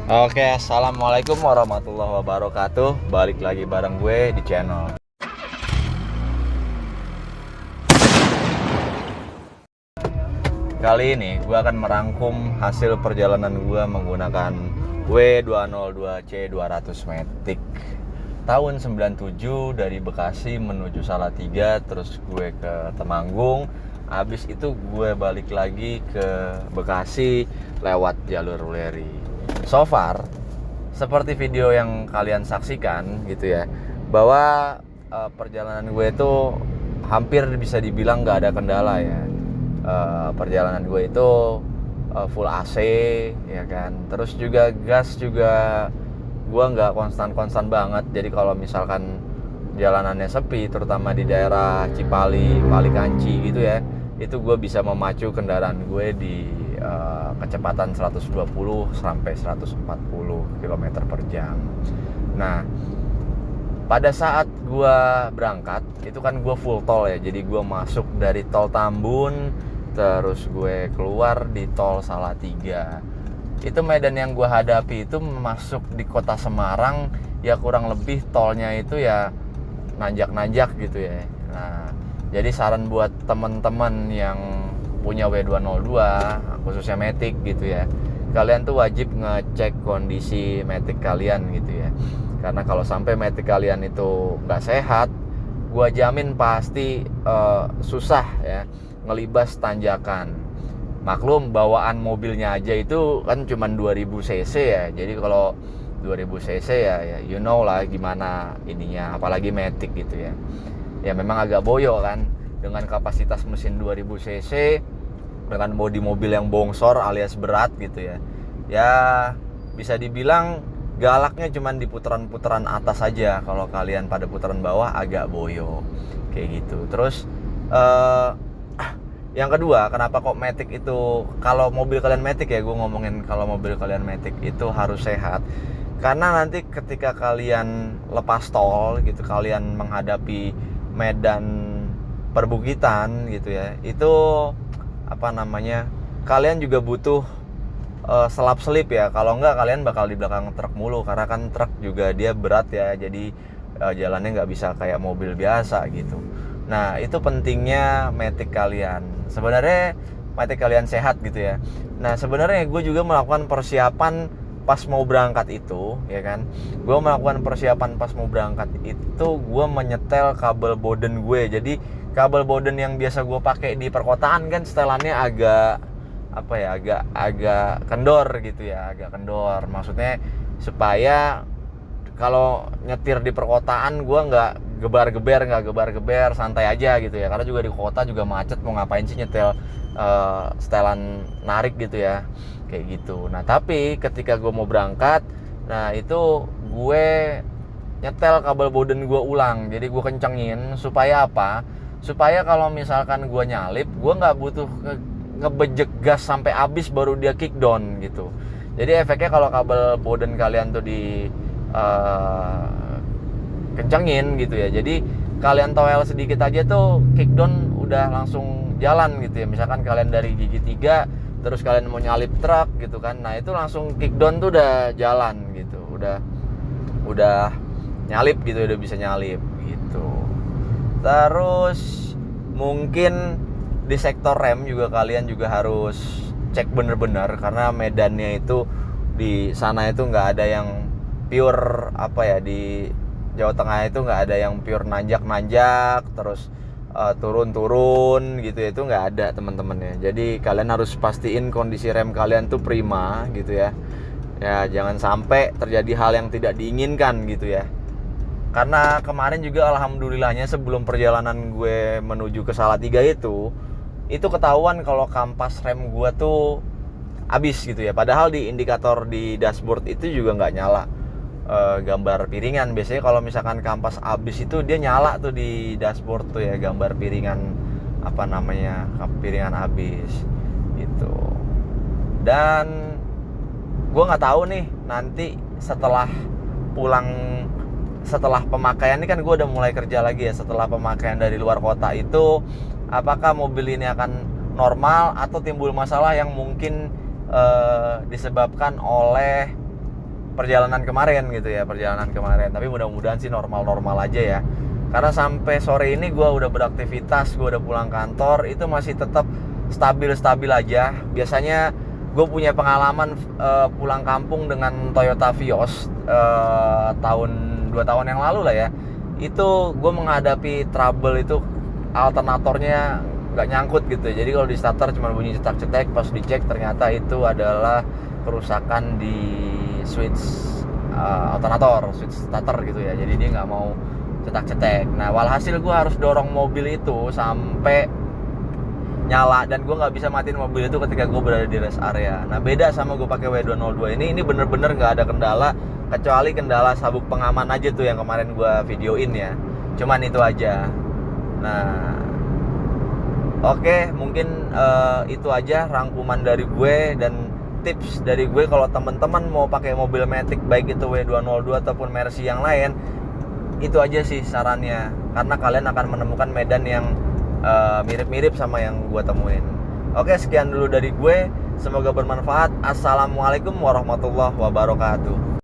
Oke, assalamualaikum warahmatullahi wabarakatuh. Balik lagi bareng gue di channel. Kali ini gue akan merangkum hasil perjalanan gue menggunakan W202C200 Matic tahun 97 dari Bekasi menuju Salatiga, terus gue ke Temanggung. Habis itu gue balik lagi ke Bekasi lewat jalur Wuleri. So far, seperti video yang kalian saksikan gitu ya, bahwa perjalanan gue itu hampir bisa dibilang nggak ada kendala ya. Perjalanan gue itu full AC ya kan, terus juga gas juga gue nggak konstan banget. Jadi kalau misalkan jalanannya sepi, terutama di daerah Cipali, Palikanci gitu ya, itu gue bisa memacu kendaraan gue di kecepatan 120 sampai 140 km per jam. Nah, pada saat gue berangkat itu kan gue full tol ya, jadi gue masuk dari tol Tambun, terus gue keluar di tol Salatiga. Itu medan yang gue hadapi itu masuk di kota Semarang, ya kurang lebih tolnya itu ya nanjak-nanjak gitu ya. Nah, jadi saran buat temen-temen yang punya W202 khususnya Matic gitu ya, kalian tuh wajib ngecek kondisi Matic kalian gitu ya. Karena kalau sampai Matic kalian itu nggak sehat, gue jamin pasti susah ya ngelibas tanjakan. Maklum bawaan mobilnya aja itu kan cuma 2000 cc ya. Jadi kalau 2000 cc ya you know lah gimana ininya, apalagi Matic gitu ya. Ya memang agak boyo kan, dengan kapasitas mesin 2000 cc dengan bodi mobil yang bongsor alias berat gitu ya. Ya bisa dibilang galaknya cuma di putaran-putaran atas aja. Kalau kalian pada putaran bawah agak boyo kayak gitu. Terus yang kedua, kenapa kok Matic itu, kalau mobil kalian Matic ya, gue ngomongin kalau mobil kalian Matic itu harus sehat. Karena nanti ketika kalian lepas tol gitu, kalian menghadapi medan perbukitan gitu ya, itu apa namanya, kalian juga butuh selap-selip ya. Kalau enggak kalian bakal di belakang truk mulu, karena kan truk juga dia berat ya, jadi jalannya nggak bisa kayak mobil biasa gitu. Nah, itu pentingnya Matic kalian. Sebenarnya Matic kalian sehat gitu ya. Nah, sebenarnya gue juga melakukan persiapan pas mau berangkat itu, ya kan. Gue melakukan persiapan pas mau berangkat itu, gue menyetel kabel boden gue. Jadi kabel boden yang biasa gue pakai di perkotaan kan setelannya agak apa ya, agak kendor gitu ya, agak kendor. Maksudnya supaya kalau nyetir di perkotaan gue nggak gebar-geber, santai aja gitu ya. Karena juga di kota juga macet, mau ngapain sih nyetel setelan narik gitu ya, kayak gitu. Nah tapi ketika gue mau berangkat, nah itu gue nyetel kabel boden gue ulang. Jadi gue kencengin supaya apa? Supaya kalau misalkan gue nyalip, gue nggak butuh ngebejek gas sampai habis baru dia kick down gitu. Jadi efeknya kalau kabel boden kalian tuh di kencengin gitu ya, jadi kalian toel sedikit aja tuh kickdown udah langsung jalan gitu ya. Misalkan kalian dari gigi 3 terus kalian mau nyalip truk gitu kan, nah itu langsung kickdown tuh udah jalan gitu, udah nyalip gitu, udah bisa nyalip gitu. Terus mungkin di sektor rem juga kalian juga harus cek bener-bener, karena medannya itu di sana itu nggak ada yang pure apa ya, di Jawa Tengah itu nggak ada yang pure nanjak terus turun gitu ya, itu nggak ada teman-teman ya. Jadi kalian harus pastiin kondisi rem kalian tuh prima gitu ya. Ya jangan sampai terjadi hal yang tidak diinginkan gitu ya. Karena kemarin juga alhamdulillahnya sebelum perjalanan gue menuju ke Salatiga itu ketahuan kalau kampas rem gue tuh habis gitu ya. Padahal di indikator di dashboard itu juga nggak nyala gambar piringan. Biasanya kalau misalkan kampas habis itu dia nyala tuh di dashboard tuh ya, gambar piringan apa namanya, piringan habis gitu. Dan gue nggak tahu nih nanti setelah pulang, setelah pemakaian ini kan gue udah mulai kerja lagi ya. Setelah pemakaian dari luar kota itu, apakah mobil ini akan normal atau timbul masalah yang mungkin disebabkan oleh perjalanan kemarin gitu ya, tapi mudah-mudahan sih normal-normal aja ya, karena sampai sore ini gue udah beraktivitas, gue udah pulang kantor, itu masih tetap stabil-stabil aja. Biasanya gue punya pengalaman pulang kampung dengan Toyota Vios 2 tahun yang lalu lah ya, itu gue menghadapi trouble itu alternatornya nggak nyangkut gitu. Jadi kalau di starter cuma bunyi cetak-cetek, pas dicek ternyata itu adalah kerusakan di switch alternator, switch starter gitu ya. Jadi dia nggak mau cetak-cetek. Nah, walhasil gue harus dorong mobil itu sampai nyala, dan gue nggak bisa matiin mobil itu ketika gue berada di rest area. Nah, beda sama gue pakai W202 ini bener-bener nggak ada kendala, kecuali kendala sabuk pengaman aja tuh yang kemarin gue videoin ya. Cuman itu aja. Nah, oke, mungkin itu aja rangkuman dari gue dan tips dari gue. Kalau teman-teman mau pakai mobil Matic, baik itu W202 ataupun Mercy yang lain, itu aja sih sarannya, karena kalian akan menemukan medan yang mirip-mirip sama yang gue temuin. Oke, sekian dulu dari gue, semoga bermanfaat. Assalamualaikum warahmatullahi wabarakatuh.